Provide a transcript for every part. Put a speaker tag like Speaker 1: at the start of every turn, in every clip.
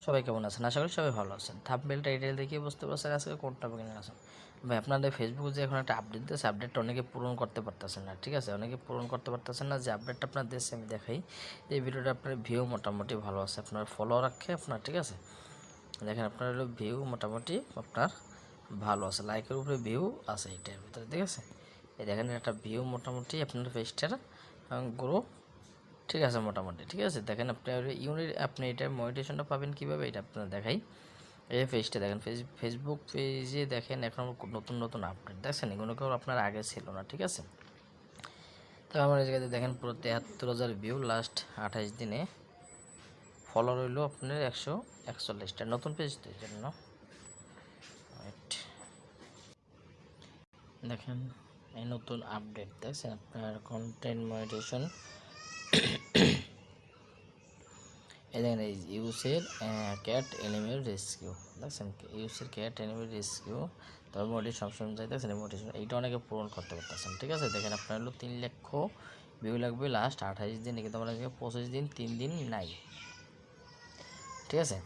Speaker 1: সবাই কেমন আছেন? আশা করি সবাই ভালো আছেন। থাম্বনেল টাইটেল দেখে বুঝতে পারছেন আজকে কোন টপিকে নিয়ে আসেন। ভাই আপনাদের ফেসবুকে যে এখন একটা আপডেট দিয়েছে, আপডেটটা অনেকে পূরণ করতে পারতেছেন না, ঠিক আছে? অনেকে পূরণ করতে পারতেছেন না, যে আপডেটটা আপনার দিয়েছে আমি দেখাই। এই ভিডিওটা আপনার ভিউ মোটামুটি ভালো আছে, আপনার ফলো রাখে আপনার, ঠিক আছে? দেখেন আপনার হলো ভিউ মোটামুটি আপনার ভালো আছে, লাইকের উপরে ভিউ আছে এইটার ভিতরে, ঠিক আছে? এই দেখেন একটা ভিউ মোটামুটি আপনার পেজটার গ্রো, ঠিক আছে মোটামুটি, ঠিক আছে? দেখেন আপনি এটা মনিটাইজেশনটা পাবেন কীভাবে, এটা আপনার দেখাই। এই পেজটা দেখেন, ফেসবুক পেজে দেখেন এখন নতুন নতুন আপডেট দেখছেন, এগুলো কেউ আপনার আগে ছিল না, ঠিক আছে? তো আমার এই জায়গাতে দেখেন পুরো 73,000 ভিউ লাস্ট 28 দিনে, ফলো রইল আপনার 141টা। নতুন পেজ তো এই জন্য দেখেন এই নতুন আপডেট দেখছেন আপনার কন্টেন্ট মনিটাইজেশন। এই দেখেন এই ইউসের ক্যাট এনিমেল রেস্কিউ দেখছেন, ইউসের ক্যাট এনিমেল রেস্কিউ, তারপর মোটি সবসময় যাই দেখছেন মোটিভেশন, এইটা অনেকে পূরণ করতে পারতেছেন, ঠিক আছে? দেখেন আপনার হলো 3 লক্ষ ভিউ লাগবে লাস্ট 28 দিন, কিন্তু আমার 25 দিন 3 দিন নাই, ঠিক আছে?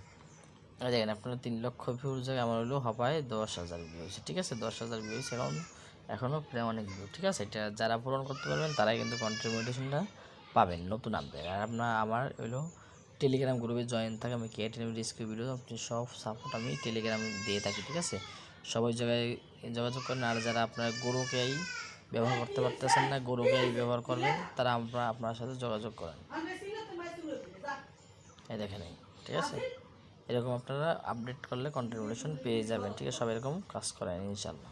Speaker 1: দেখেন আপনার 3 লক্ষ ভিউর জায়গায় আমার হলো হবায় 10,000 ভিউ হয়েছে, ঠিক আছে? 10,000 ভিউ হয়েছে, এখনও প্রায় অনেক ভিউ, ঠিক আছে? এটা যারা পূরণ করতে পারবেন তারাই কিন্তু কন্টেন্ট মনিটাইজেশনটা পাবেন নতুন আপডেট। আর আমার হলো টেলিগ্রাম গ্রুপে জয়েন থাকে, আমি ক্যাট এনিমেল রেস্কিউ ভিডিও আপনি সব সাপোর্ট আমি টেলিগ্রাম দিয়ে থাকি, ঠিক আছে? সবাই জায়গায় যোগাযোগ করেন। আর যারা আপনার গরুকেই ব্যবহার করতে পারতেছেন না, গরুকেই ব্যবহার করবেন, তারা আপনার সাথে যোগাযোগ করেন। এই দেখেন, ঠিক আছে? এরকম আপনারা আপডেট করলে কন্টেন্ট মনিটাইজেশন পেয়ে যাবেন, ঠিক আছে? সবাই এরকম কাজ করেন ইনশাল্লাহ।